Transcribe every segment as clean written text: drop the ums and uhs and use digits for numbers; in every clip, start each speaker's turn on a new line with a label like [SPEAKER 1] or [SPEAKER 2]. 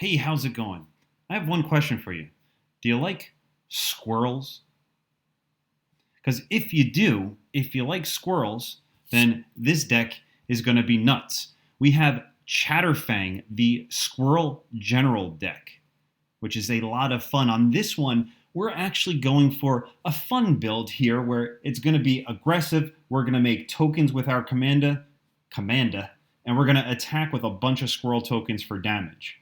[SPEAKER 1] Hey, how's it going? I have one question for you. Do you like squirrels? Because if you do, if you like squirrels, then this deck is going to be nuts. We have Chatterfang, the Squirrel General deck, which is a lot of fun. On this one, we're actually going for a fun build here where it's going to be aggressive. We're going to make tokens with our commander, and we're going to attack with a bunch of squirrel tokens for damage.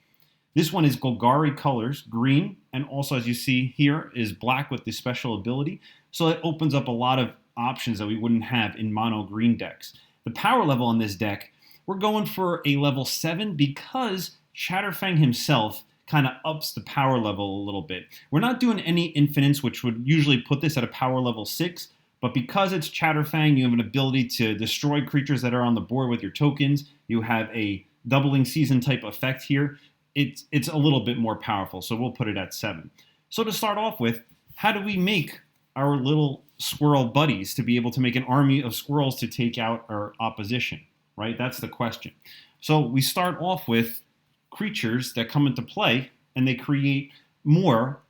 [SPEAKER 1] This one is Golgari colors, green, and also as you see here is black with the special ability. So it opens up a lot of options that we wouldn't have in mono green decks. The power level on this deck, we're going for a level 7 because Chatterfang himself kind of ups the power level a little bit. We're not doing any infinites, which would usually put this at a power level 6, but because it's Chatterfang, you have an ability to destroy creatures that are on the board with your tokens. You have a doubling season type effect here. It's a little bit more powerful, so we'll put it at 7. So to start off with, how do we make our little squirrel buddies to be able to make an army of squirrels to take out our opposition, right? That's the question. So we start off with creatures that come into play, and they create more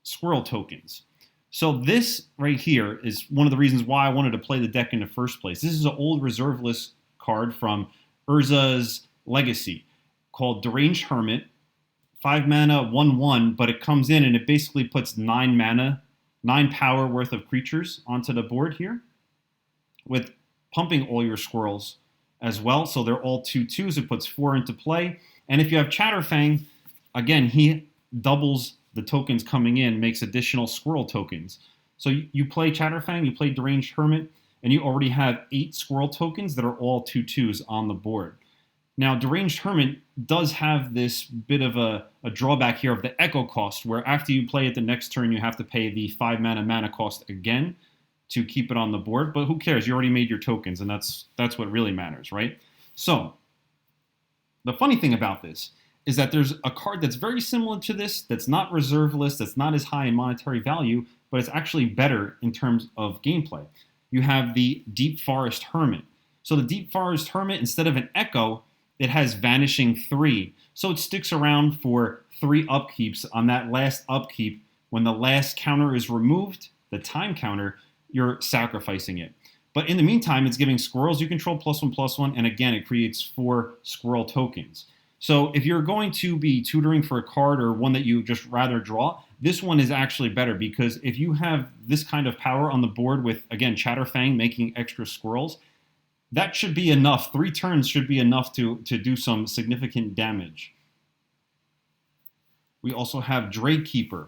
[SPEAKER 1] squirrel tokens. So this right here is one of the reasons why I wanted to play the deck in the first place. This is an old reserve list card from Urza's Legacy called Deranged Hermit, 5 mana, 1/1, but it comes in and it basically puts 9 mana, 9 power worth of creatures onto the board here, with pumping all your squirrels as well. So they're all 2/2s. It puts 4 into play. And if you have Chatterfang, again, he doubles the tokens coming in, makes additional squirrel tokens. So you play Chatterfang, you play Deranged Hermit, and you already have 8 squirrel tokens that are all 2/2s on the board. Now, Deranged Hermit does have this bit of a drawback here of the echo cost, where after you play it the next turn, you have to pay the 5 mana cost again to keep it on the board. But who cares? You already made your tokens, and that's what really matters, right? So the funny thing about this is that there's a card that's very similar to this, that's not reserve list, that's not as high in monetary value, but it's actually better in terms of gameplay. You have the Deep Forest Hermit. So the Deep Forest Hermit, instead of an echo, it has Vanishing 3. So it sticks around for 3 upkeeps. On that last upkeep, when the last counter is removed, the time counter, you're sacrificing it. But in the meantime, it's giving squirrels you control +1/+1, and again, it creates 4 squirrel tokens. So if you're going to be tutoring for a card or one that you just rather draw, this one is actually better because if you have this kind of power on the board with, again, Chatterfang making extra squirrels, that should be enough. 3 turns should be enough to do some significant damage. We also have Drakekeeper.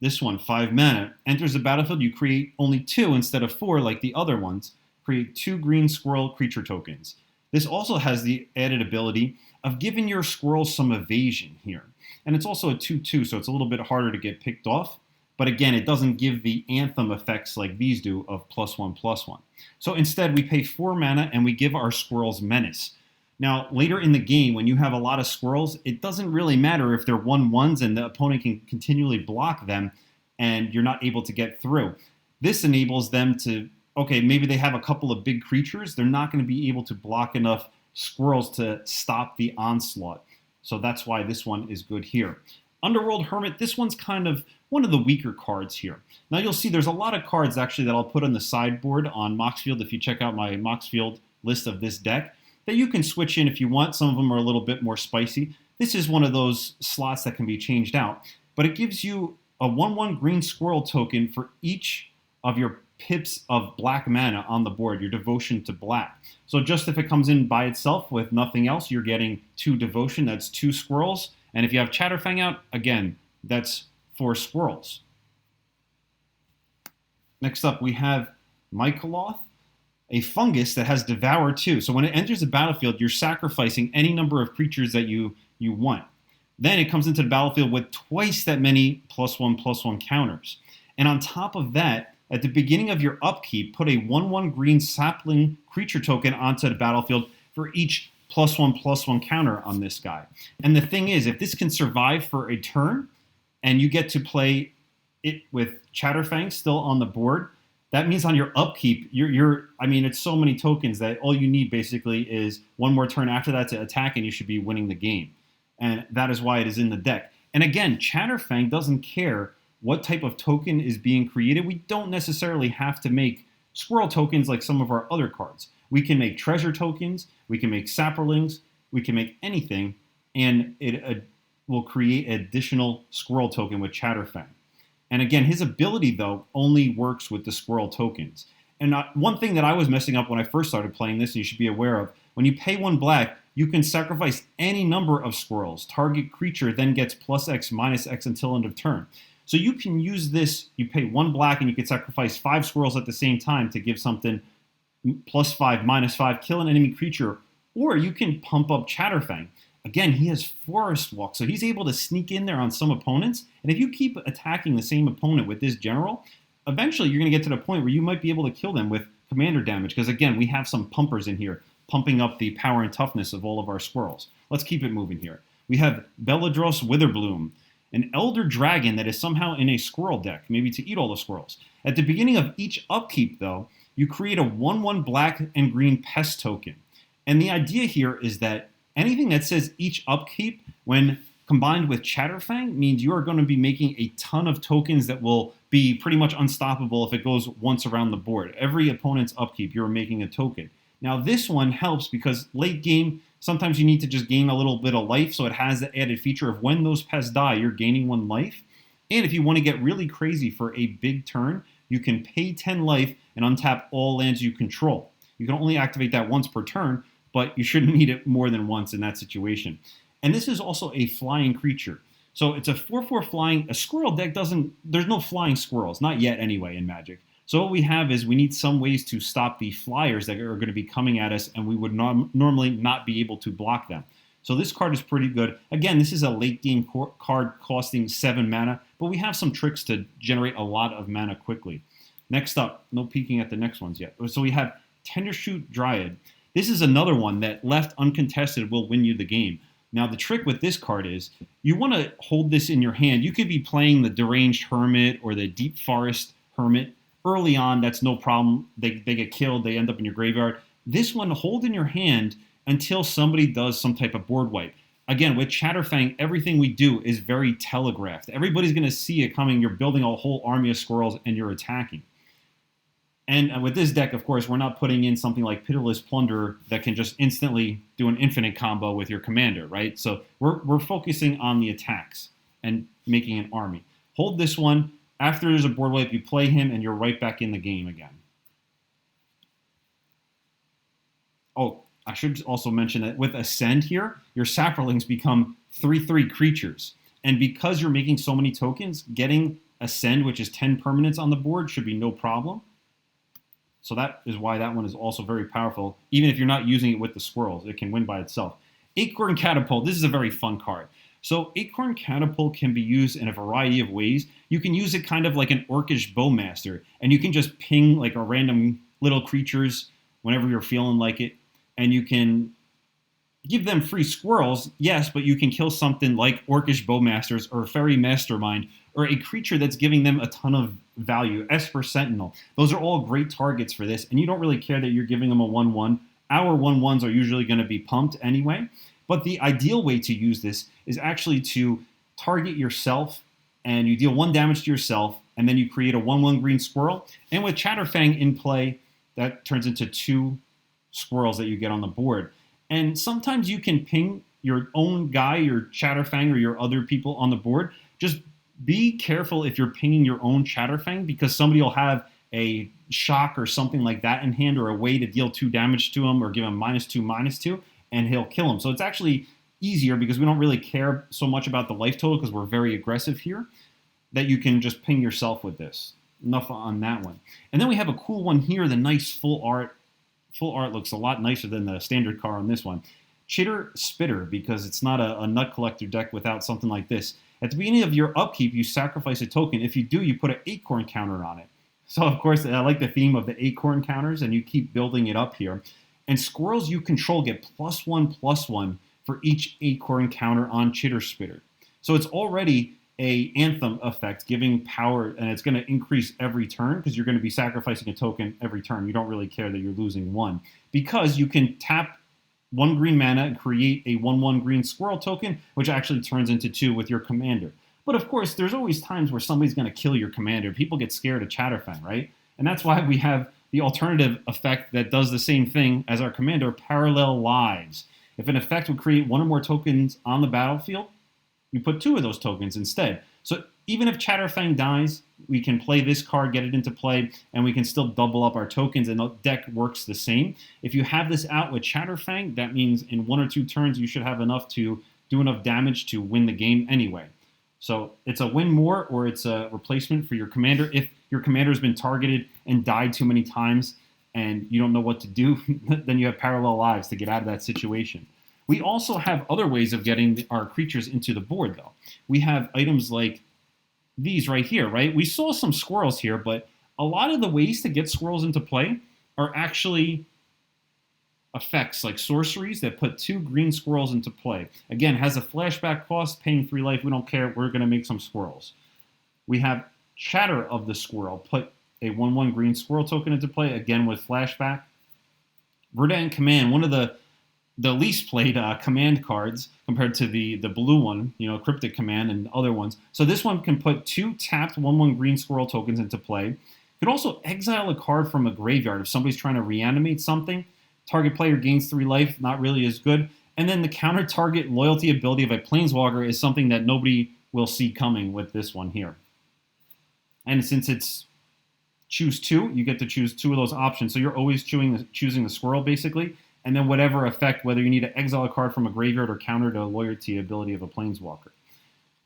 [SPEAKER 1] This one, 5 mana. Enters the battlefield, you create only 2 instead of 4 like the other ones. Create 2 green squirrel creature tokens. This also has the added ability of giving your squirrels some evasion here. And it's also a 2/2, so it's a little bit harder to get picked off. But again, it doesn't give the Anthem effects like these do of +1/+1. So instead, we pay 4 mana and we give our squirrels Menace. Now, later in the game, when you have a lot of squirrels, it doesn't really matter if they're 1/1s and the opponent can continually block them and you're not able to get through. This enables them to, okay, maybe they have a couple of big creatures. They're not going to be able to block enough squirrels to stop the onslaught. So that's why this one is good here. Underworld Hermit, this one's kind of one of the weaker cards here. Now you'll see there's a lot of cards actually that I'll put on the sideboard on Moxfield if you check out my Moxfield list of this deck that you can switch in if you want. Some of them are a little bit more spicy. This is one of those slots that can be changed out, but it gives you a 1/1 green squirrel token for each of your pips of black mana on the board, your devotion to black. So just if it comes in by itself with nothing else, you're getting 2 devotion, that's 2 squirrels. And if you have Chatterfang out, again, that's 4 squirrels. Next up, we have Mycoloth, a fungus that has Devour 2. So when it enters the battlefield, you're sacrificing any number of creatures that you want. Then it comes into the battlefield with twice that many +1/+1 counters. And on top of that, at the beginning of your upkeep, put a 1/1 green sapling creature token onto the battlefield for each +1/+1 counter on this guy. And the thing is, if this can survive for a turn, and you get to play it with Chatterfang still on the board, that means on your upkeep, I mean, it's so many tokens that all you need basically is one more turn after that to attack, and you should be winning the game. and that is why it is in the deck. And again, Chatterfang doesn't care what type of token is being created. We don't necessarily have to make squirrel tokens like some of our other cards. We can make treasure tokens, we can make sapperlings, we can make anything, and it will create an additional squirrel token with Chatterfang. And again, his ability, though, only works with the squirrel tokens. And one thing that I was messing up when I first started playing this, and you should be aware of, when you pay 1 black, you can sacrifice any number of squirrels. Target creature then gets +X, -X until end of turn. So you can use this, you pay 1 black, and you can sacrifice 5 squirrels at the same time to give something +5, -5, kill an enemy creature, or you can pump up Chatterfang. Again, he has Forest Walk, so he's able to sneak in there on some opponents, and if you keep attacking the same opponent with this general, eventually you're going to get to the point where you might be able to kill them with commander damage, because again, we have some pumpers in here, pumping up the power and toughness of all of our squirrels. Let's keep it moving here. We have Belladros Witherbloom, an Elder Dragon that is somehow in a squirrel deck, maybe to eat all the squirrels. At the beginning of each upkeep, though, you create a 1/1 black and green pest token. And the idea here is that anything that says each upkeep, when combined with Chatterfang, means you are going to be making a ton of tokens that will be pretty much unstoppable if it goes once around the board. Every opponent's upkeep, you're making a token. Now, this one helps because late game, sometimes you need to just gain a little bit of life, so it has the added feature of when those pests die, you're gaining 1 life. And if you want to get really crazy for a big turn, you can pay 10 life and untap all lands you control. You can only activate that once per turn, but you shouldn't need it more than once in that situation. And this is also a flying creature. So it's a 4/4 flying. A squirrel deck there's no flying squirrels, not yet anyway in Magic. So what we have is we need some ways to stop the flyers that are going to be coming at us, and we would normally not be able to block them. So this card is pretty good. Again, this is a late game card costing 7 mana, but we have some tricks to generate a lot of mana quickly. Next up, no peeking at the next ones yet. So we have Tendershoot Dryad. This is another one that left uncontested will win you the game. Now, the trick with this card is you want to hold this in your hand. You could be playing the Deranged Hermit or the Deep Forest Hermit. Early on, that's no problem. They get killed. They end up in your graveyard. This one, hold in your hand until somebody does some type of board wipe. Again, with Chatterfang, everything we do is very telegraphed. Everybody's going to see it coming. You're building a whole army of squirrels, and you're attacking. And with this deck, of course, we're not putting in something like Pitiless Plunderer that can just instantly do an infinite combo with your commander, right? So we're focusing on the attacks and making an army. Hold this one. After there's a board wipe, you play him, and you're right back in the game again. Oh, I should also mention that with Ascend here, your Sapperlings become 3/3 creatures. And because you're making so many tokens, getting Ascend, which is 10 permanents on the board, should be no problem. So that is why that one is also very powerful. Even if you're not using it with the squirrels, it can win by itself. Acorn Catapult. This is a very fun card. So Acorn Catapult can be used in a variety of ways. You can use it kind of like an Orcish Bowmaster, and you can just ping like a random little creatures whenever you're feeling like it, and you can give them free squirrels, yes, but you can kill something like Orcish Bowmasters or Fairy Mastermind or a creature that's giving them a ton of value. Esper Sentinel. Those are all great targets for this, and you don't really care that you're giving them a 1/1. Our 1/1s are usually going to be pumped anyway, but the ideal way to use this is actually to target yourself, and you deal 1 damage to yourself, and then you create a 1/1 green squirrel, and with Chatterfang in play, that turns into 2 squirrels that you get on the board. And sometimes you can ping your own guy, your Chatterfang, or your other people on the board. Just be careful if you're pinging your own Chatterfang, because somebody will have a shock or something like that in hand, or a way to deal 2 damage to him or give him -2/-2, and he'll kill him. So it's actually easier because we don't really care so much about the life total because we're very aggressive here, that you can just ping yourself with this. Enough on that one. And then we have a cool one here, the nice full art. Full art looks a lot nicer than the standard card on this one. Chitter Spitter, because it's not a nut collector deck without something like this. At the beginning of your upkeep, you sacrifice a token. If you do, you put an acorn counter on it. So, of course, I like the theme of the acorn counters, and you keep building it up here. And squirrels you control get +1/+1 for each acorn counter on Chitter Spitter. So it's already a Anthem effect, giving power, and it's going to increase every turn because you're going to be sacrificing a token every turn. You don't really care that you're losing 1, because you can tap 1 green mana and create a 1/1 green squirrel token, which actually turns into 2 with your commander. But of course, there's always times where somebody's going to kill your commander. People get scared of Chatterfang, right? And that's why we have the alternative effect that does the same thing as our commander, Parallel Lives. If an effect would create 1 or more tokens on the battlefield, you put 2 of those tokens instead. So even if Chatterfang dies, we can play this card, get it into play, and we can still double up our tokens, and the deck works the same. If you have this out with Chatterfang, that means in 1 or 2 turns you should have enough to do enough damage to win the game anyway. So it's a win more, or it's a replacement for your commander. If your commander has been targeted and died too many times and you don't know what to do, then you have Parallel Lives to get out of that situation. We also have other ways of getting our creatures into the board, though. We have items like these right here, right? We saw some squirrels here, but a lot of the ways to get squirrels into play are actually effects like sorceries that put 2 green squirrels into play. Again, has a flashback cost, paying 3 life. We don't care. We're going to make some squirrels. We have Chatter of the Squirrel. Put a 1/1 green squirrel token into play, again with flashback. Verdant Command, one of the least played command cards compared to the blue one, Cryptic Command and other ones. So this one can put 2 tapped 1/1 green squirrel tokens into play. Could also exile a card from a graveyard if somebody's trying to reanimate something. Target player gains 3 life, not really as good. And then the counter target loyalty ability of a Planeswalker is something that nobody will see coming with this one here. And since it's choose 2, you get to choose 2 of those options. So you're always choosing the squirrel, basically. And then whatever effect, whether you need to exile a card from a graveyard or counter the loyalty ability of a Planeswalker.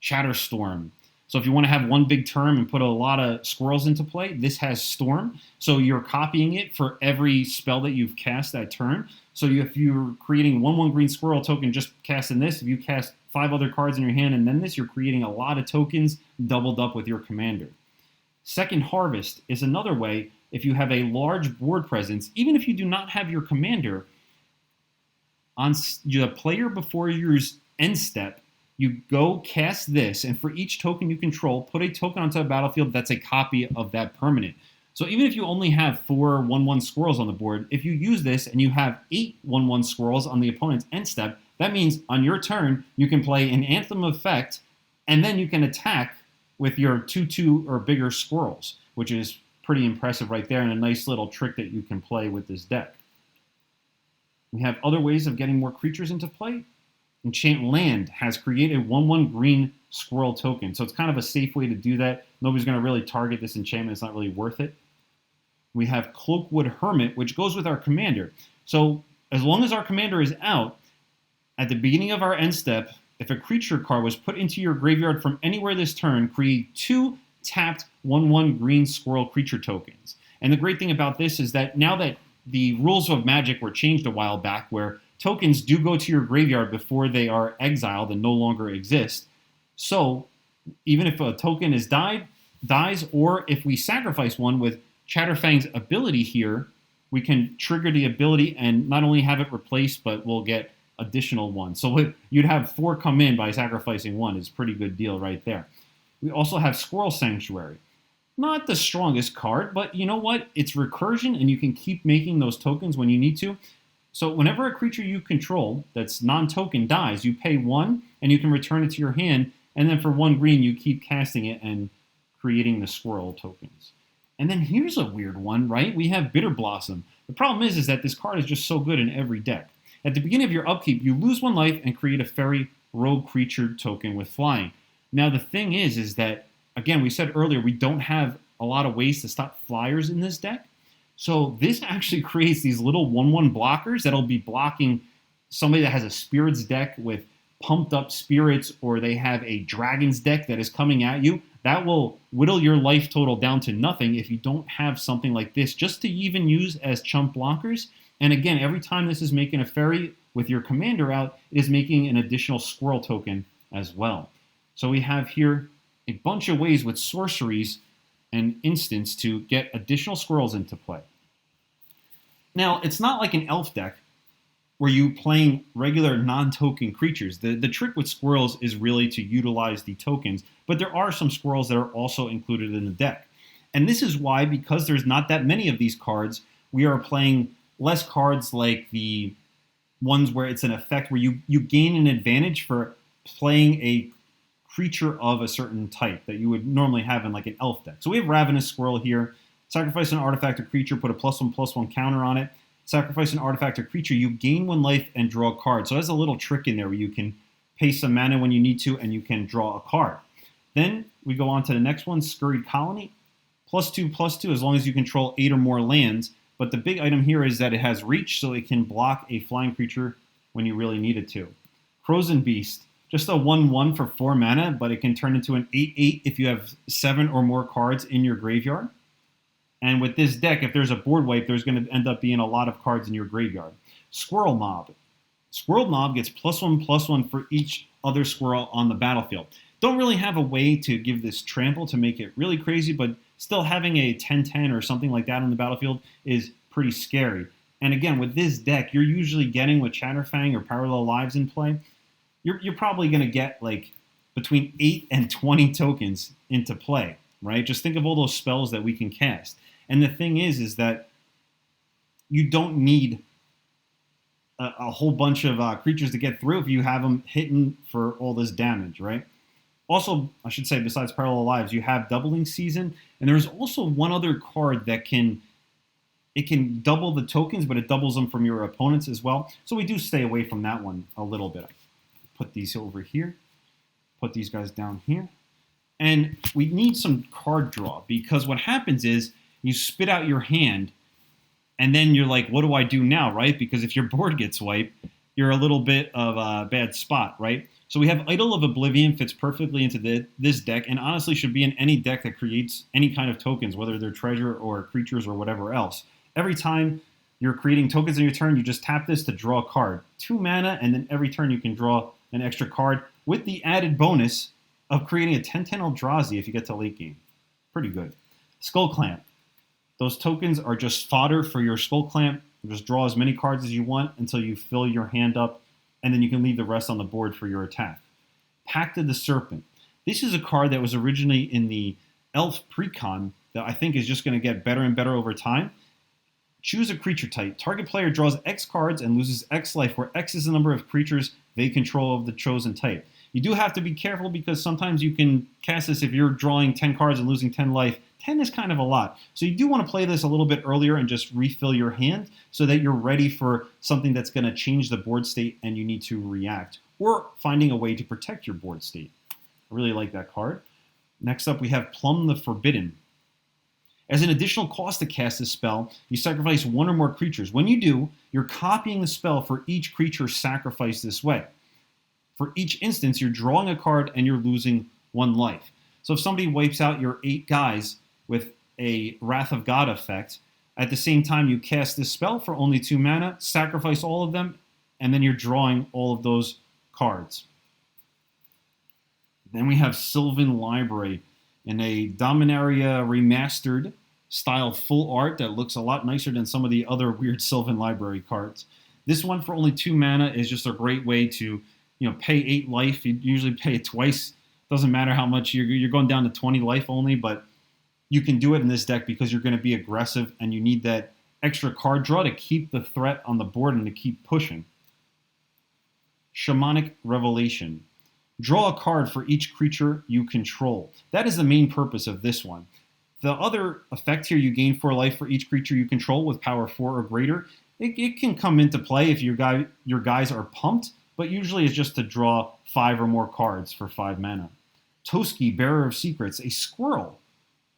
[SPEAKER 1] Chatterstorm. So if you want to have one big turn and put a lot of squirrels into play, this has Storm. So you're copying it for every spell that you've cast that turn. So if you're creating 1/1 green squirrel token, just casting this. If you cast 5 other cards in your hand and then this, you're creating a lot of tokens doubled up with your commander. Second Harvest is another way if you have a large board presence, even if you do not have your commander, on the player before your end step, you go cast this, and for each token you control, put a token onto the battlefield that's a copy of that permanent. So even if you only have 4 1/1 squirrels on the board, if you use this and you have 8 1/1 squirrels on the opponent's end step, that means on your turn you can play an Anthem effect, and then you can attack with your 2/2 or bigger squirrels, which is pretty impressive right there, and a nice little trick that you can play with this deck. We have other ways of getting more creatures into play. Enchant Land has created 1/1 green squirrel token, so it's kind of a safe way to do that. Nobody's going to really target this enchantment. It's not really worth it. We have Cloakwood Hermit, which goes with our commander. So as long as our commander is out, at the beginning of our end step, if a creature card was put into your graveyard from anywhere this turn, create 2 tapped 1/1 green squirrel creature tokens. And the great thing about this is that now that the rules of Magic were changed a while back, where tokens do go to your graveyard before they are exiled and no longer exist. So even if a token dies, or if we sacrifice one with Chatterfang's ability here, we can trigger the ability and not only have it replaced, but we'll get additional ones. So you'd have 4 come in by sacrificing 1. It's a pretty good deal right there. We also have Squirrel Sanctuary. Not the strongest card, but you know what? It's recursion, and you can keep making those tokens when you need to. So whenever a creature you control that's non-token dies, you pay 1, and you can return it to your hand, and then for 1 green, you keep casting it and creating the squirrel tokens. And then here's a weird one, right? We have Bitter Blossom. The problem is that this card is just so good in every deck. At the beginning of your upkeep, you lose 1 life and create a fairy rogue creature token with flying. Now the thing is that, again, we said earlier, we don't have a lot of ways to stop flyers in this deck. So this actually creates these little 1/1 blockers that'll be blocking somebody that has a spirits deck with pumped up spirits, or they have a dragons deck that is coming at you. That will whittle your life total down to nothing if you don't have something like this just to even use as chump blockers. And again, every time this is making a fairy with your commander out, it is making an additional squirrel token as well. So we have here a bunch of ways with sorceries and instants to get additional squirrels into play. Now, it's not like an elf deck where you playing regular non-token creatures. The trick with squirrels is really to utilize the tokens, but there are some squirrels that are also included in the deck. And this is why, because there's not that many of these cards, we are playing less cards like the ones where it's an effect where you gain an advantage for playing a creature of a certain type that you would normally have in like an elf deck. So we have Ravenous Squirrel here. Sacrifice an artifact or creature, put a +1/+1 counter on it. Sacrifice an artifact or creature, you gain 1 life and draw a card. So there's a little trick in there where you can pay some mana when you need to and you can draw a card. Then we go on to the next one, Scurried Colony. +2/+2 as long as you control 8 or more lands. But the big item here is that it has reach, so it can block a flying creature when you really need it to. Frozen Beast, just a 1/1 for 4 mana, but it can turn into an 8/8 if you have 7 or more cards in your graveyard. And with this deck, if there's a board wipe, there's going to end up being a lot of cards in your graveyard. Squirrel Mob. Squirrel Mob gets +1/+1 for each other squirrel on the battlefield. Don't really have a way to give this trample to make it really crazy, but still having a 10/10 or something like that on the battlefield is pretty scary. And again, with this deck, you're usually getting with Chatterfang or Parallel Lives in play, you're probably going to get like between 8 and 20 tokens into play, right? Just think of all those spells that we can cast. And the thing is that you don't need a whole bunch of creatures to get through if you have them hitting for all this damage, right? Also, I should say, besides Parallel Lives, you have Doubling Season, and there's also one other card that can double the tokens, but it doubles them from your opponents as well. So we do stay away from that one a little bit. Put these over here, put these guys down here, and we need some card draw because what happens is you spit out your hand, and then you're like, what do I do now, right? Because if your board gets wiped, you're a little bit of a bad spot, right? So we have Idol of Oblivion, fits perfectly into this deck, and honestly should be in any deck that creates any kind of tokens, whether they're treasure or creatures or whatever else. Every time you're creating tokens in your turn, you just tap this to draw a card. 2 mana, and then every turn you can draw an extra card with the added bonus of creating a 10/10 Eldrazi if you get to late game. Pretty good. Skull Clamp. Those tokens are just fodder for your Skull Clamp. Just draw as many cards as you want until you fill your hand up, and then you can leave the rest on the board for your attack. Pact of the Serpent. This is a card that was originally in the Elf Precon that I think is just going to get better and better over time. Choose a creature type. Target player draws X cards and loses X life, where X is the number of creatures they control of the chosen type. You do have to be careful because sometimes you can cast this if you're drawing 10 cards and losing 10 life. 10 is kind of a lot. So you do want to play this a little bit earlier and just refill your hand so that you're ready for something that's going to change the board state and you need to react, or finding a way to protect your board state. I really like that card. Next up, we have Plumb the Forbidden. As an additional cost to cast this spell, you sacrifice 1 or more creatures. When you do, you're copying the spell for each creature sacrificed this way. For each instance, you're drawing a card and you're losing 1 life. So if somebody wipes out your 8 guys with a Wrath of God effect, at the same time you cast this spell for only 2 mana, sacrifice all of them, and then you're drawing all of those cards. Then we have Sylvan Library in a Dominaria remastered style full art that looks a lot nicer than some of the other weird Sylvan Library cards. This one for only 2 mana is just a great way to, pay 8 life. You usually pay it twice. Doesn't matter how much you're going down to 20 life only, but you can do it in this deck because you're going to be aggressive and you need that extra card draw to keep the threat on the board and to keep pushing. Shamanic Revelation. Draw a card for each creature you control. That is the main purpose of this one. The other effect here, you gain 4 life for each creature you control with power 4 or greater. It can come into play if your guys are pumped, but usually it's just to draw 5 or more cards for 5 mana. Toski, Bearer of Secrets, a squirrel.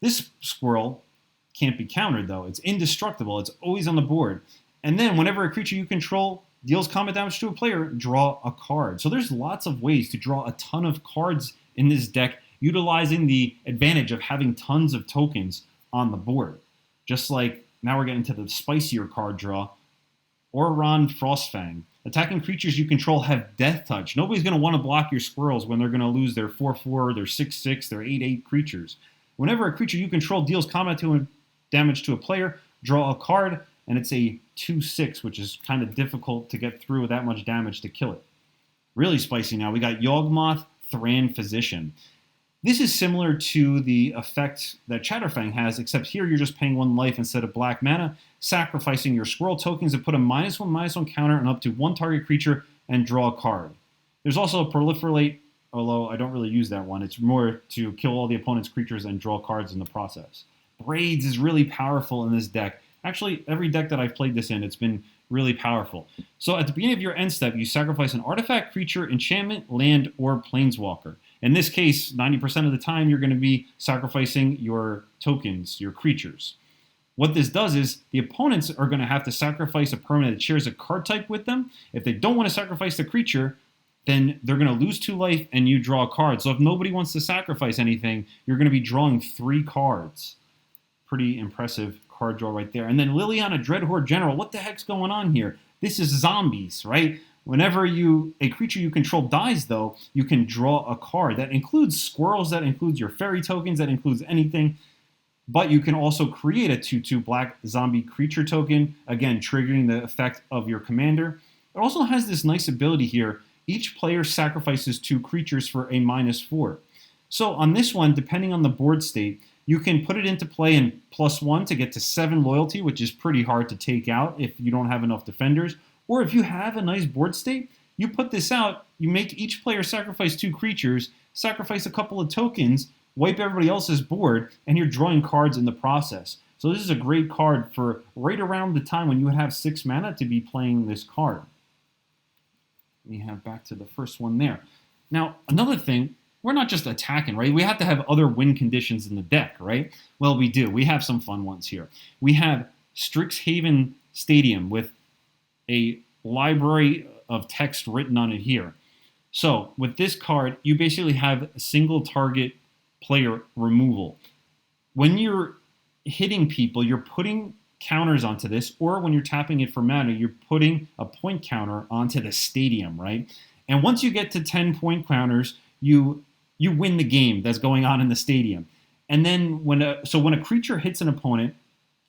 [SPEAKER 1] This squirrel can't be countered, though. It's indestructible. It's always on the board. And then whenever a creature you control deals combat damage to a player, draw a card. So there's lots of ways to draw a ton of cards in this deck, utilizing the advantage of having tons of tokens on the board. Just like now we're getting to the spicier card draw. Oran Frostfang. Attacking creatures you control have Death Touch. Nobody's going to want to block your squirrels when they're going to lose their 4/4, their 6/6, their 8/8 creatures. Whenever a creature you control deals combat damage to a player, draw a card, and it's a 2/6, which is kind of difficult to get through with that much damage to kill it. Really spicy now. We got Yawgmoth, Thran Physician. This is similar to the effect that Chatterfang has, except here you're just paying 1 life instead of black mana, sacrificing your squirrel tokens to put a -1/-1 counter on up to 1 target creature and draw a card. There's also a proliferate, although I don't really use that one. It's more to kill all the opponent's creatures and draw cards in the process. Braids is really powerful in this deck. Actually, every deck that I've played this in, it's been really powerful. So at the beginning of your end step, you sacrifice an artifact, creature, enchantment, land, or planeswalker. In this case, 90% of the time, you're going to be sacrificing your tokens, your creatures. What this does is the opponents are going to have to sacrifice a permanent that shares a card type with them. If they don't want to sacrifice the creature, then they're going to lose 2 life and you draw a card. So if nobody wants to sacrifice anything, you're going to be drawing 3 cards. Pretty impressive card draw right there. And then Liliana Dreadhorde General. What the heck's going on here? This is zombies, right? Whenever a creature you control dies, though, you can draw a card. That includes squirrels, that includes your fairy tokens, that includes anything. But you can also create a 2/2 black zombie creature token, again, triggering the effect of your commander. It also has this nice ability here. Each player sacrifices 2 creatures for a -4. So on this one, depending on the board state, you can put it into play in +1 to get to 7 loyalty, which is pretty hard to take out if you don't have enough defenders. Or if you have a nice board state, you put this out, you make each player sacrifice 2 creatures, sacrifice a couple of tokens, wipe everybody else's board, and you're drawing cards in the process. So this is a great card for right around the time when you would have 6 mana to be playing this card. We have back to the first one there. Now, another thing, we're not just attacking, right? We have to have other win conditions in the deck, right? Well, we do. We have some fun ones here. We have Strixhaven Stadium with a library of text written on it here. So with this card, you basically have a single target player removal. When you're hitting people, you're putting counters onto this, or when you're tapping it for mana, you're putting a point counter onto the stadium, right? And once you get to 10 point counters, you win the game that's going on in the stadium. And then when a creature hits an opponent,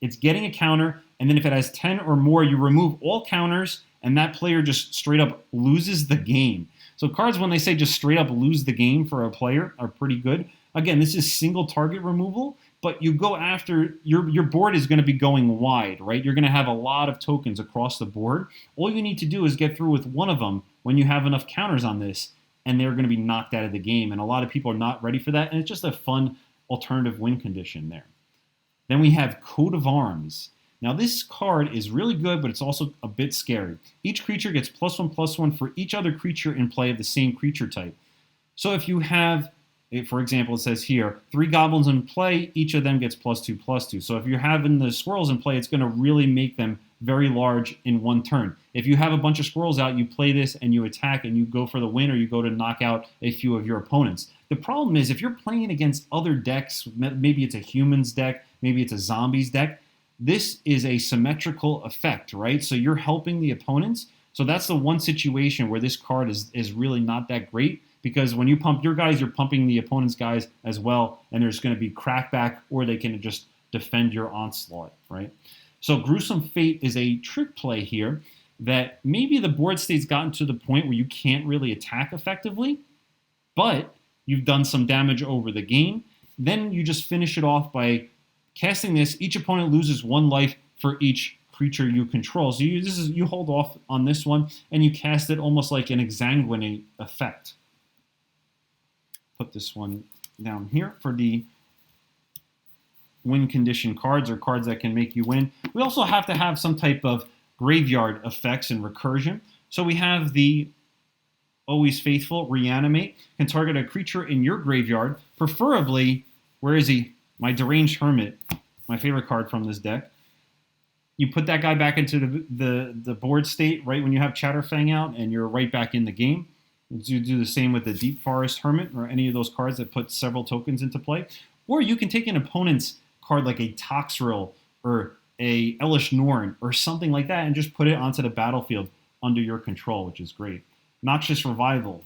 [SPEAKER 1] it's getting a counter, and then if it has 10 or more, you remove all counters, and that player just straight up loses the game. So cards, when they say just straight up lose the game for a player, are pretty good. Again, this is single target removal, but you go after, your board is going to be going wide, right? You're going to have a lot of tokens across the board. All you need to do is get through with one of them when you have enough counters on this, and they're going to be knocked out of the game. And a lot of people are not ready for that, and it's just a fun alternative win condition there. Then we have Coat of Arms. Now this card is really good, but it's also a bit scary. Each creature gets +1/+1 for each other creature in play of the same creature type. So if you have, for example, it says here, 3 goblins in play, each of them gets +2/+2. So if you're having the squirrels in play, it's going to really make them very large in one turn. If you have a bunch of squirrels out, you play this and you attack and you go for the win, or you go to knock out a few of your opponents. The problem is if you're playing against other decks, maybe it's a humans deck, maybe it's a zombies deck, this is a symmetrical effect, right? So you're helping the opponents. So that's the one situation where this card is really not that great, because when you pump your guys, you're pumping the opponent's guys as well, and there's going to be crackback, or they can just defend your onslaught, right? So Gruesome Fate is a trick play here that maybe the board state's gotten to the point where you can't really attack effectively, but you've done some damage over the game. Then you just finish it off by casting this. Each opponent loses 1 life for each creature you control. So you hold off on this one, and you cast it almost like an exsanguinate effect. Put this one down here for the win condition cards, or cards that can make you win. We also have to have some type of graveyard effects in Recursion. So we have the Always Faithful, Reanimate, can target a creature in your graveyard, preferably, where is he? My Deranged Hermit, my favorite card from this deck. You put that guy back into the board state right when you have Chatterfang out, and you're right back in the game. You do the same with the Deep Forest Hermit, or any of those cards that put several tokens into play. Or you can take an opponent's card like a Toxrill or a Elish Norn or something like that, and just put it onto the battlefield under your control, which is great. Noxious Revival.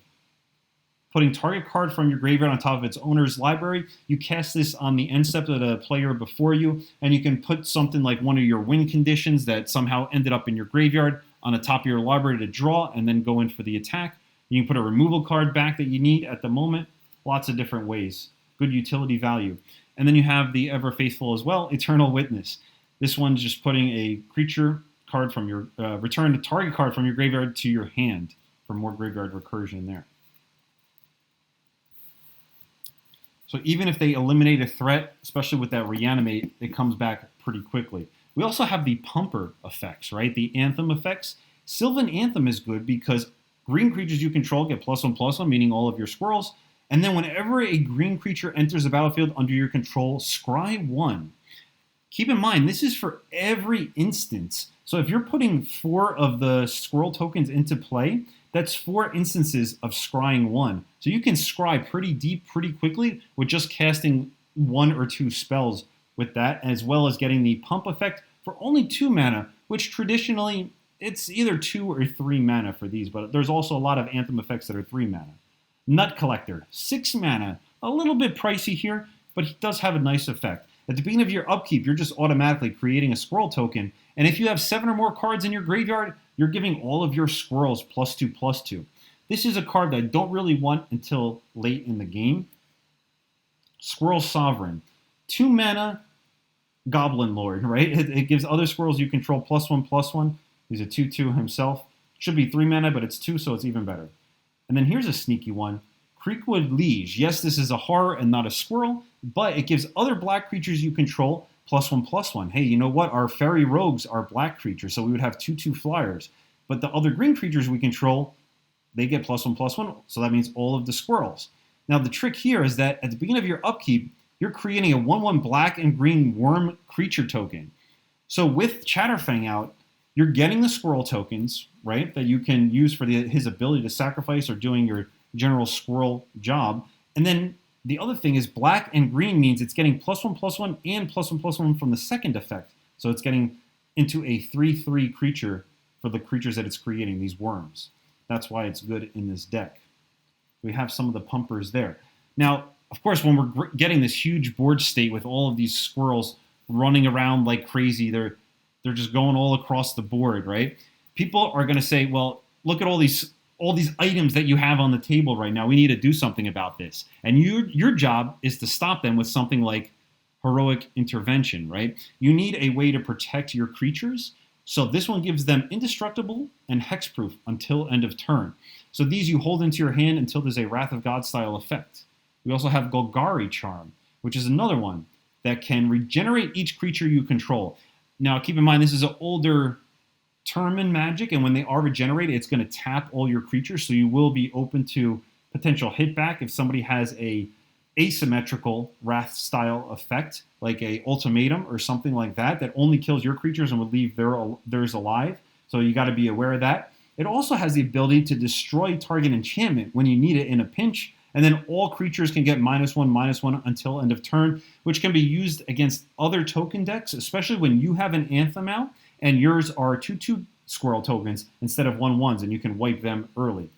[SPEAKER 1] Putting target card from your graveyard on top of its owner's library, you cast this on the end step of the player before you, and you can put something like one of your win conditions that somehow ended up in your graveyard on the top of your library to draw, and then go in for the attack. You can put a removal card back that you need at the moment. Lots of different ways. good utility value. And then you have the Ever Faithful as well, Eternal Witness. This one's just putting a creature card from your, return a target card from your graveyard to your hand for more graveyard recursion there. So even if they eliminate a threat, especially with that reanimate, it comes back pretty quickly. We also have the pumper effects, right? The Anthem effects. Sylvan Anthem is good because green creatures you control get +1/+1, meaning all of your squirrels. And then whenever a green creature enters the battlefield under your control, scry 1. Keep in mind, this is for every instance. So if you're putting 4 of the squirrel tokens into play, that's 4 instances of scrying 1. So you can scry pretty deep pretty quickly with just casting 1 or 2 spells with that, as well as getting the pump effect for only 2 mana, which traditionally it's either 2 or 3 mana for these, but there's also a lot of Anthem effects that are 3 mana. Nut Collector, 6 mana, a little bit pricey here, but it does have a nice effect. At the beginning of your upkeep, you're just automatically creating a squirrel token, and if you have 7 or more cards in your graveyard, you're giving all of your squirrels +2/+2. This is a card that I don't really want until late in the game. Squirrel Sovereign, 2 mana, Goblin Lord, right? It gives other squirrels you control +1/+1. He's a 2/2 himself. Should be 3 mana, but it's 2, so it's even better. And then here's a sneaky one. Creekwood Liege. Yes, this is a horror and not a squirrel, but it gives other black creatures you control +1/+1. Hey, you know what? Our fairy rogues are black creatures, so we would have 2/2 flyers. But the other green creatures we control, they get +1/+1, so that means all of the squirrels. Now, the trick here is that at the beginning of your upkeep, you're creating a 1/1 black and green worm creature token. So with Chatterfang out, you're getting the squirrel tokens, right, that you can use for his ability to sacrifice or doing your general squirrel job. And then the other thing is black and green means it's getting +1/+1 and +1/+1 from the second effect. So it's getting into a 3/3 creature for the creatures that it's creating, these worms. That's why it's good in this deck. We have some of the pumpers there. Now, of course, when we're getting this huge board state with all of these squirrels running around like crazy, they're just going all across the board, right? People are going to say, well, look at all these items that you have on the table right now. We need to do something about this. And your job is to stop them with something like Heroic Intervention, right? You need a way to protect your creatures. So this one gives them indestructible and hexproof until end of turn. So these you hold into your hand until there's a Wrath of God style effect. We also have Golgari Charm, which is another one that can regenerate each creature you control. Now, keep in mind, this is an older term in Magic, and when they are regenerated, it's going to tap all your creatures, so you will be open to potential hitback if somebody has a asymmetrical Wrath style effect, like a Ultimatum or something like that only kills your creatures and would leave theirs alive. So you got to be aware of that. It also has the ability to destroy target enchantment when you need it in a pinch, and then all creatures can get -1/-1 until end of turn, which can be used against other token decks, especially when you have an Anthem out and yours are 2/2 squirrel tokens instead of 1/1s, and you can wipe them early.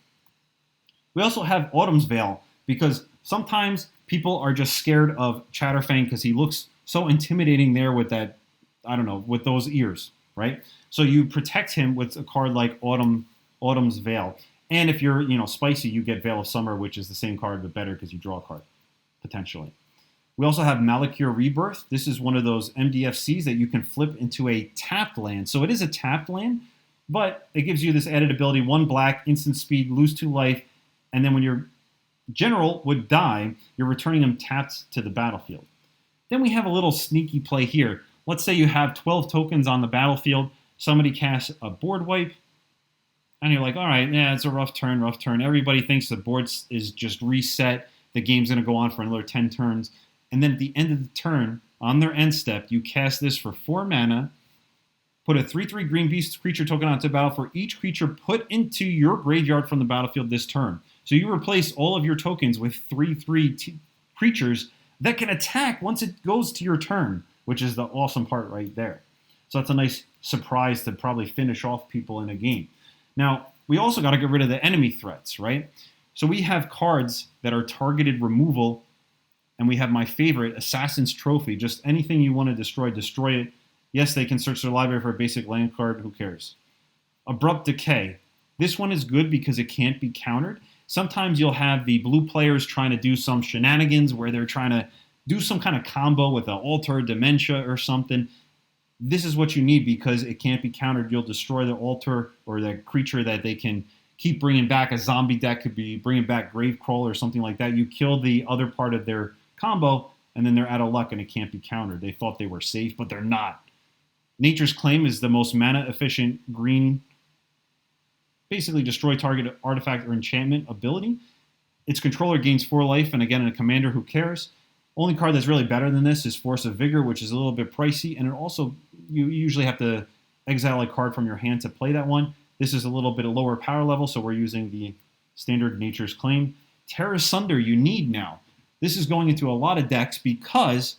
[SPEAKER 1] We also have Autumn's Veil, because sometimes people are just scared of Chatterfang because he looks so intimidating there with that, I don't know, with those ears, right? So you protect him with a card like Autumn's Veil. And if you're, spicy, you get Veil of Summer, which is the same card but better because you draw a card, potentially. We also have Malakir Rebirth. This is one of those MDFCs that you can flip into a tapped land. So it is a tapped land, but it gives you this added ability, 1 black, instant speed, lose 2 life, and then when your general would die, you're returning them tapped to the battlefield. Then we have a little sneaky play here. Let's say you have 12 tokens on the battlefield, somebody casts a board wipe, and you're like, all right, yeah, it's a rough turn. Everybody thinks the board is just reset. The game's going to go on for another 10 turns. And then at the end of the turn, on their end step, you cast this for 4 mana, put a 3/3 green beast creature token onto the battle for each creature put into your graveyard from the battlefield this turn. So you replace all of your tokens with 3/3 creatures that can attack once it goes to your turn, which is the awesome part right there. So that's a nice surprise to probably finish off people in a game. Now, we also got to get rid of the enemy threats, right? So we have cards that are targeted removal, and we have my favorite, Assassin's Trophy. Just anything you want to destroy it. Yes, they can search their library for a basic land card. Who cares? Abrupt Decay. This one is good because it can't be countered. Sometimes you'll have the blue players trying to do some shenanigans where they're trying to do some kind of combo with an altar, dementia, or something. This is what you need because it can't be countered. You'll destroy the altar or the creature that they can keep bringing back. A zombie deck could be bringing back Gravecrawl or something like that. You kill the other part of their combo, and then they're out of luck and it can't be countered. They thought they were safe, but they're not. Nature's Claim is the most mana-efficient green, basically destroy target artifact or enchantment ability. Its controller gains 4 life, and again, in a commander, who cares? Only card that's really better than this is Force of Vigor, which is a little bit pricey, and it also, you usually have to exile a card from your hand to play that one. This is a little bit of lower power level, so we're using the standard Nature's Claim. Terra Sunder you need now. This is going into a lot of decks because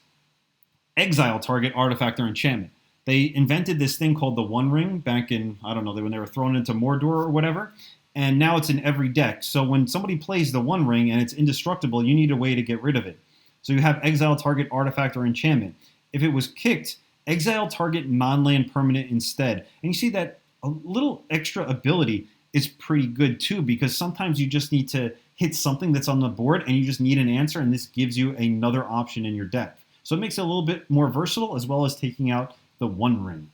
[SPEAKER 1] exile target artifact or enchantment. They invented this thing called the One Ring back in, I don't know, when they were thrown into Mordor or whatever, and now it's in every deck. So when somebody plays the One Ring and it's indestructible, you need a way to get rid of it. So you have exile target artifact or enchantment. If it was kicked, exile target non-land permanent instead. And you see that a little extra ability is pretty good too, because sometimes you just need to hit something that's on the board and you just need an answer, and this gives you another option in your deck. So it makes it a little bit more versatile, as well as taking out the One Ring.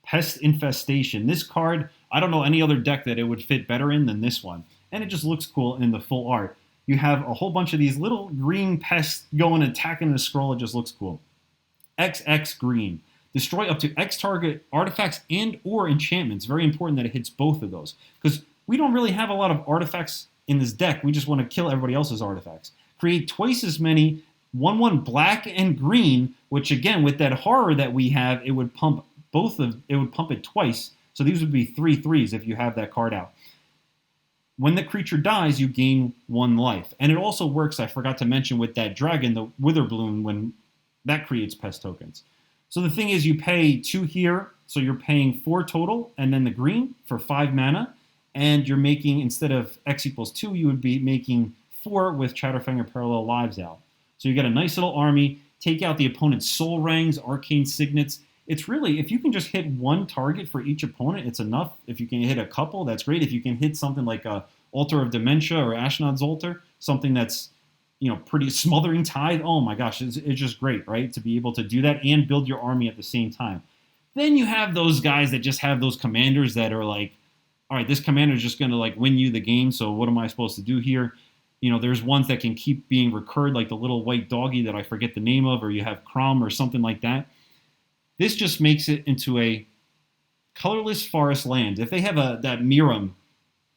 [SPEAKER 1] Pest Infestation. This card, I don't know any other deck that it would fit better in than this one. And it just looks cool in the full art. You have a whole bunch of these little green pests going and attacking the scroll. It just looks cool. XX green. Destroy up to X target artifacts and or enchantments. Very important that it hits both of those, because we don't really have a lot of artifacts in this deck. We just want to kill everybody else's artifacts. Create twice as many 1/1 black and green, which again, with that horror that we have, it would pump it twice. So these would be 3/3s if you have that card out. When the creature dies, you gain 1 life. And it also works, I forgot to mention, with that dragon, the Witherbloom, when that creates pest tokens. So the thing is, you pay 2 here, so you're paying 4 total, and then the green for 5 mana, and you're making, instead of X equals 2, you would be making 4 with Chatterfang or Parallel Lives out. So you got a nice little army, take out the opponent's Soul Rangs, Arcane Signets. It's really, if you can just hit 1 target for each opponent, it's enough. If you can hit a couple, that's great. If you can hit something like a Altar of Dementia or Ashnod's Altar, something that's, pretty Smothering Tithe, oh my gosh, it's just great, right? To be able to do that and build your army at the same time. Then you have those guys that just have those commanders that are like, all right, this commander is just going to like win you the game, so what am I supposed to do here? There's ones that can keep being recurred, like the little white doggy that I forget the name of, or you have Crom or something like that. This just makes it into a colorless forest land. If they have that Miram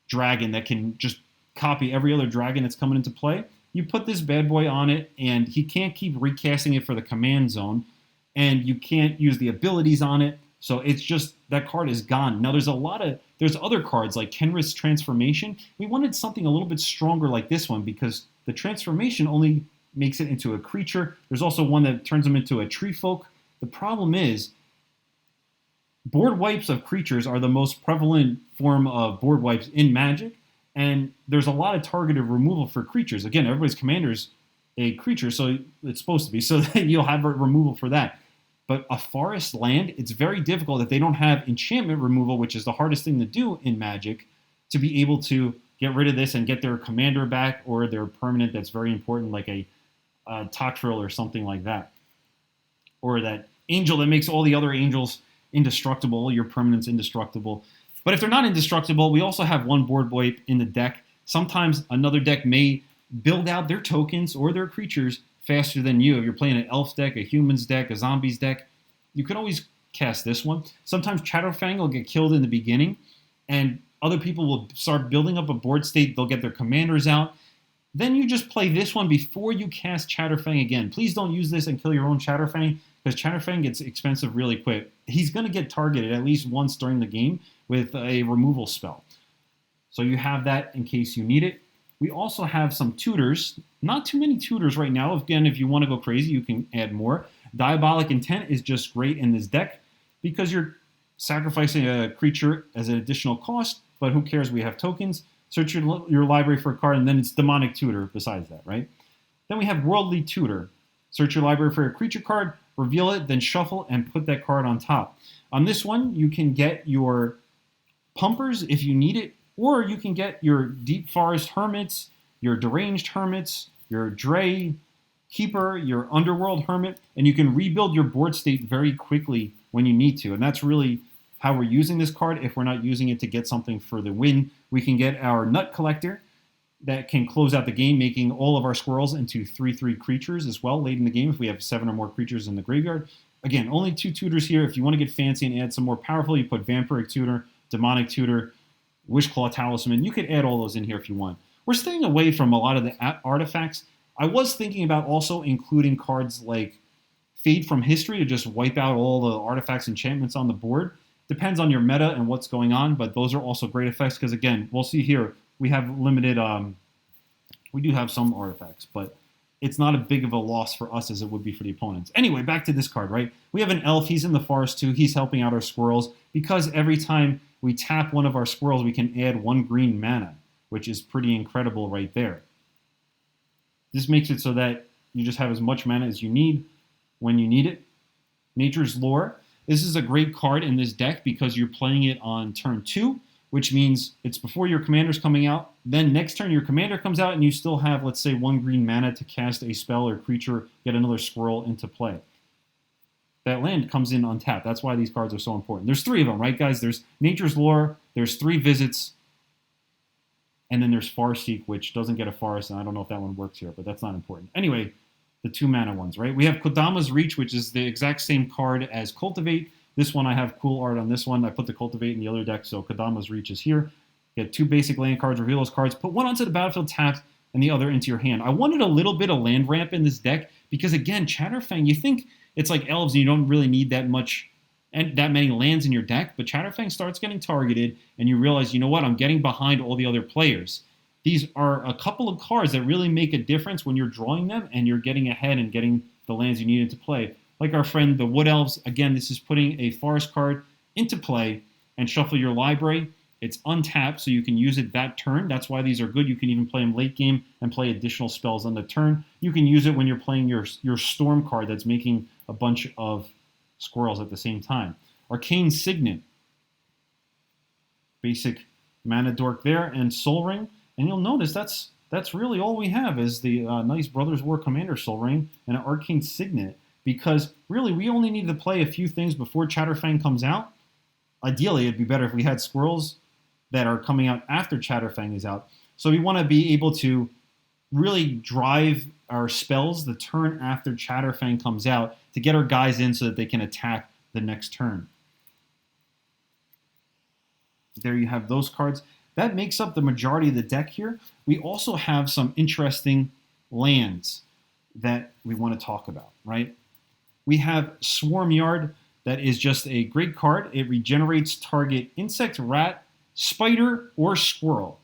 [SPEAKER 1] dragon that can just copy every other dragon that's coming into play, you put this bad boy on it, and he can't keep recasting it for the command zone, and you can't use the abilities on it. So it's just, that card is gone. Now there's other cards like Kenrith's Transformation. We wanted something a little bit stronger like this one, because the transformation only makes it into a creature. There's also one that turns them into a tree folk. The problem is, board wipes of creatures are the most prevalent form of board wipes in Magic, and there's a lot of targeted removal for creatures. Again, everybody's commander's a creature, so it's supposed to be, so that you'll have a removal for that. But a forest land, it's very difficult if they don't have enchantment removal, which is the hardest thing to do in Magic, to be able to get rid of this and get their commander back, or their permanent that's very important, like a Toctril or something like that. Or that angel that makes all the other angels indestructible, your permanent's indestructible. But if they're not indestructible, we also have 1 board wipe in the deck. Sometimes another deck may build out their tokens or their creatures faster than you. If you're playing an elf deck, a humans deck, a zombies deck, you can always cast this one. Sometimes Chatterfang will get killed in the beginning, and other people will start building up a board state. They'll get their commanders out. Then you just play this one before you cast Chatterfang again. Please don't use this and kill your own Chatterfang, because Chatterfang gets expensive really quick. He's going to get targeted at least once during the game with a removal spell. So you have that in case you need it. We also have some tutors. Not too many tutors right now. Again, if you want to go crazy, you can add more. Diabolic Intent is just great in this deck because you're sacrificing a creature as an additional cost, but who cares? We have tokens. Search your library for a card, and then it's Demonic Tutor besides that, right? Then we have Worldly Tutor. Search your library for a creature card, reveal it, then shuffle, and put that card on top. On this one, you can get your pumpers if you need it. Or you can get your Deep Forest Hermits, your Deranged Hermits, your Dre Keeper, your Underworld Hermit, and you can rebuild your board state very quickly when you need to. And that's really how we're using this card. If we're not using it to get something for the win, we can get our Nut Collector that can close out the game, making all of our squirrels into 3/3 creatures as well late in the game if we have 7 or more creatures in the graveyard. Again, only 2 tutors here. If you want to get fancy and add some more powerful, you put Vampiric Tutor, Demonic Tutor, Wishclaw Talisman. You could add all those in here if you want. We're staying away from a lot of the artifacts. I was thinking about also including cards like Fade from History to just wipe out all the artifacts, enchantments on the board. Depends on your meta and what's going on, but those are also great effects because, again, we'll see here, we have limited, we do have some artifacts, but it's not as big of a loss for us as it would be for the opponents. Anyway, back to this card, right? We have an elf. He's in the forest too. He's helping out our squirrels because every time we tap one of our squirrels, we can add 1 green mana, which is pretty incredible right there. This makes it so that you just have as much mana as you need when you need it. Nature's Lore. This is a great card in this deck because you're playing it on turn 2, which means it's before your commander's coming out. Then next turn your commander comes out and you still have, let's say, 1 green mana to cast a spell or creature, get another squirrel into play. That land comes in untapped. That's why these cards are so important. There's 3 of them, right, guys? There's Nature's Lore, there's 3 Visits, and then there's Farseek, which doesn't get a forest, and I don't know if that one works here, but that's not important. Anyway, the 2 mana ones, right? We have Kodama's Reach, which is the exact same card as Cultivate. This one, I have cool art on this one. I put the Cultivate in the other deck, so Kodama's Reach is here. Get 2 basic land cards, reveal those cards, put one onto the battlefield tapped, and the other into your hand. I wanted a little bit of land ramp in this deck because, again, Chatterfang, you think it's like elves and you don't really need that much and that many lands in your deck, but Chatterfang starts getting targeted, and you realize, you know what, I'm getting behind all the other players. These are a couple of cards that really make a difference when you're drawing them and you're getting ahead and getting the lands you need into play. Like our friend, the Wood Elves, again, this is putting a forest card into play and shuffle your library. It's untapped, so you can use it that turn. That's why these are good. You can even play them late game and play additional spells on the turn. You can use it when you're playing your Storm card that's making a bunch of squirrels at the same time. Arcane Signet. Basic mana dork there, and Soul Ring. And you'll notice that's really all we have is the nice Brothers War Commander Soul Ring and an Arcane Signet. Because really, we only need to play a few things before Chatterfang comes out. Ideally, it'd be better if we had squirrels that are coming out after Chatterfang is out. So we want to be able to really drive our spells the turn after Chatterfang comes out to get our guys in so that they can attack the next turn. There you have those cards. That makes up the majority of the deck here. We also have some interesting lands that we want to talk about, right? We have Swarm Yard. That is just a great card. It regenerates target insect, rat, spider, or squirrel.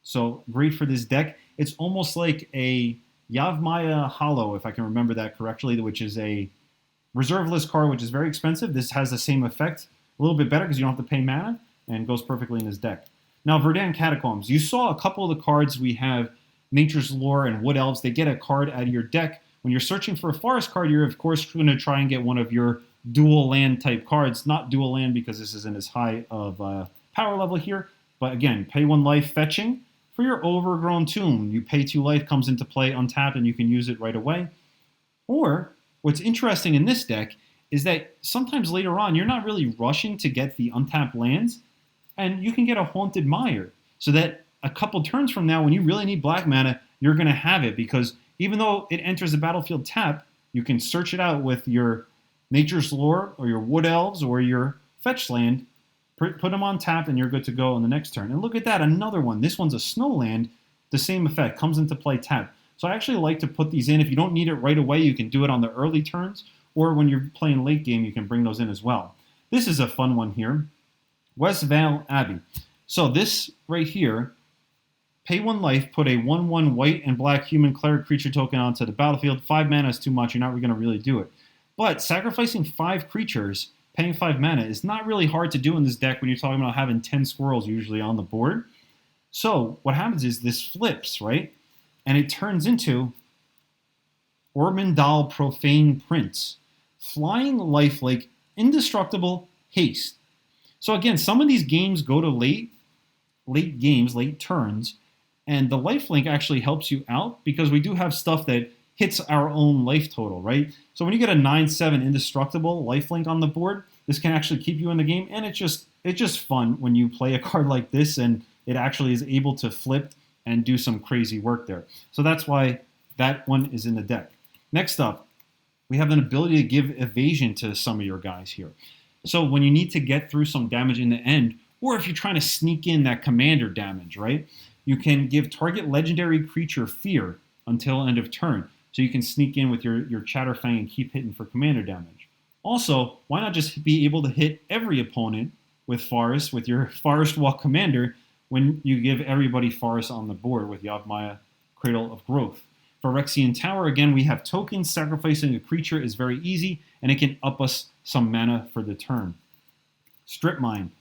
[SPEAKER 1] So great for this deck. It's almost like a Yavimaya Hollow, if I can remember that correctly, which is a reserve list card, which is very expensive. This has the same effect, a little bit better because you don't have to pay mana, and goes perfectly in this deck. Now, Verdant Catacombs. You saw a couple of the cards we have, Nature's Lore and Wood Elves. They get a card out of your deck. When you're searching for a forest card, you're, of course, going to try and get one of your dual land type cards. Not dual land because this isn't as high of power level here. But again, pay 1 life fetching for your Overgrown Tomb. You pay 2 life, comes into play untapped, and you can use it right away. Or, what's interesting in this deck is that sometimes later on, you're not really rushing to get the untapped lands, and you can get a Haunted Mire, so that a couple turns from now, when you really need black mana, you're going to have it, because even though it enters the battlefield tap, you can search it out with your Nature's Lore, or your Wood Elves, or your Fetch Land, put them on tap, and you're good to go on the next turn. And look at that, another one. This one's a Snowland, the same effect, comes into play tap. So I actually like to put these in. If you don't need it right away, you can do it on the early turns, or when you're playing late game, you can bring those in as well. This is a fun one here. West Vale Abbey. So this right here, pay 1 life, put a 1/1 white and black human cleric creature token onto the battlefield. 5 mana is too much, you're not really going to really do it. But sacrificing 5 creatures, paying 5 mana, is not really hard to do in this deck when you're talking about having 10 squirrels usually on the board. So what happens is this flips, right? And it turns into Ormondal Profane Prince. Flying lifelink, indestructible, haste. So again, some of these games go to late, late games, late turns, and the lifelink actually helps you out because we do have stuff that hits our own life total, right? So when you get a 9/7 indestructible lifelink on the board, this can actually keep you in the game, and it's just fun when you play a card like this and it actually is able to flip and do some crazy work there. So that's why that one is in the deck. Next up, we have an ability to give evasion to some of your guys here. So when you need to get through some damage in the end, or if you're trying to sneak in that commander damage, right? You can give target legendary creature fear until end of turn. So you can sneak in with your Chatterfang and keep hitting for commander damage. Also, why not just be able to hit every opponent with Forest, with your Forest Walk commander, when you give everybody Forest on the board with Yavimaya Cradle of Growth. For Rexian Tower, again, we have tokens. Sacrificing a creature is very easy, and it can up us some mana for the turn. Strip Mine.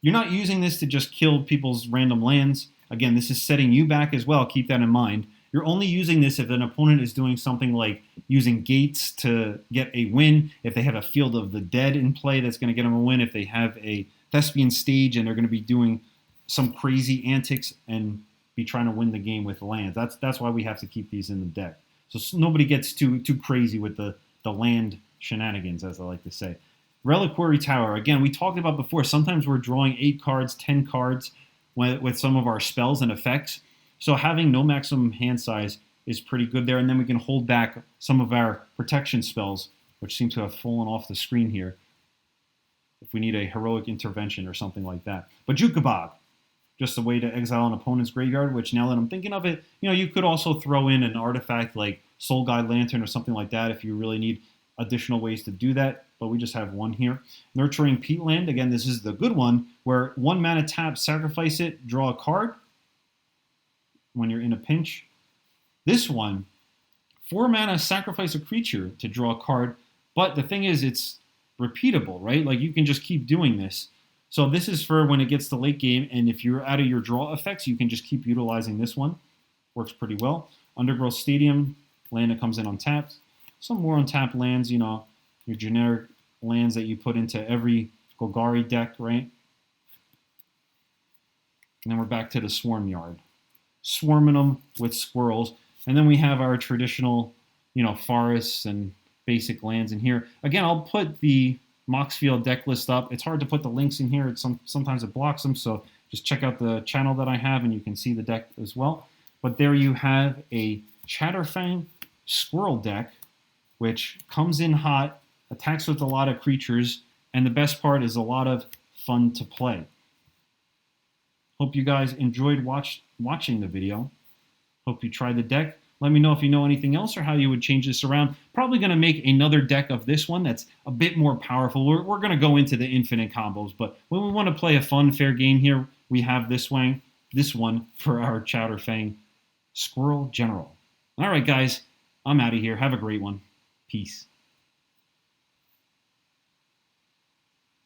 [SPEAKER 1] You're not using this to just kill people's random lands. Again, this is setting you back as well. Keep that in mind. You're only using this if an opponent is doing something like using gates to get a win, if they have a Field of the Dead in play that's going to get them a win, if they have a Thespian Stage and they're going to be doing some crazy antics and be trying to win the game with lands. That's why we have to keep these in the deck. So nobody gets too crazy with the land shenanigans, as I like to say. Reliquary Tower. Again, we talked about before, sometimes we're drawing 8 cards, 10 cards with some of our spells and effects. So having no maximum hand size is pretty good there. And then we can hold back some of our protection spells, which seem to have fallen off the screen here, if we need a heroic intervention or something like that. But Jukabog, just a way to exile an opponent's graveyard, which now that I'm thinking of it, you could also throw in an artifact like Soul Guide Lantern or something like that if you really need additional ways to do that, but we just have one here. Nurturing Peatland, again, this is the good one, where 1 mana tap, sacrifice it, draw a card when you're in a pinch. This one, 4 mana, sacrifice a creature to draw a card, but the thing is, it's repeatable, right? Like, you can just keep doing this. So this is for when it gets to late game, and if you're out of your draw effects, you can just keep utilizing this one. Works pretty well. Undergrowth Stadium, land that comes in untapped. Some more untapped lands, your generic lands that you put into every Golgari deck, right? And then we're back to the Swarm Yard. Swarming them with squirrels. And then we have our traditional, forests and basic lands in here. Again, I'll put the Moxfield deck list up. It's hard to put the links in here. Sometimes it blocks them, so just check out the channel that I have and you can see the deck as well. But there you have a Chatterfang Squirrel deck, which comes in hot, attacks with a lot of creatures, and the best part is a lot of fun to play. Hope you guys enjoyed watching the video. Hope you try the deck. Let me know if you know anything else or how you would change this around. Probably going to make another deck of this one that's a bit more powerful. We're going to go into the infinite combos, but when we want to play a fun, fair game here, we have this one for our Chatterfang Squirrel General. All right, guys, I'm out of here. Have a great one. Peace.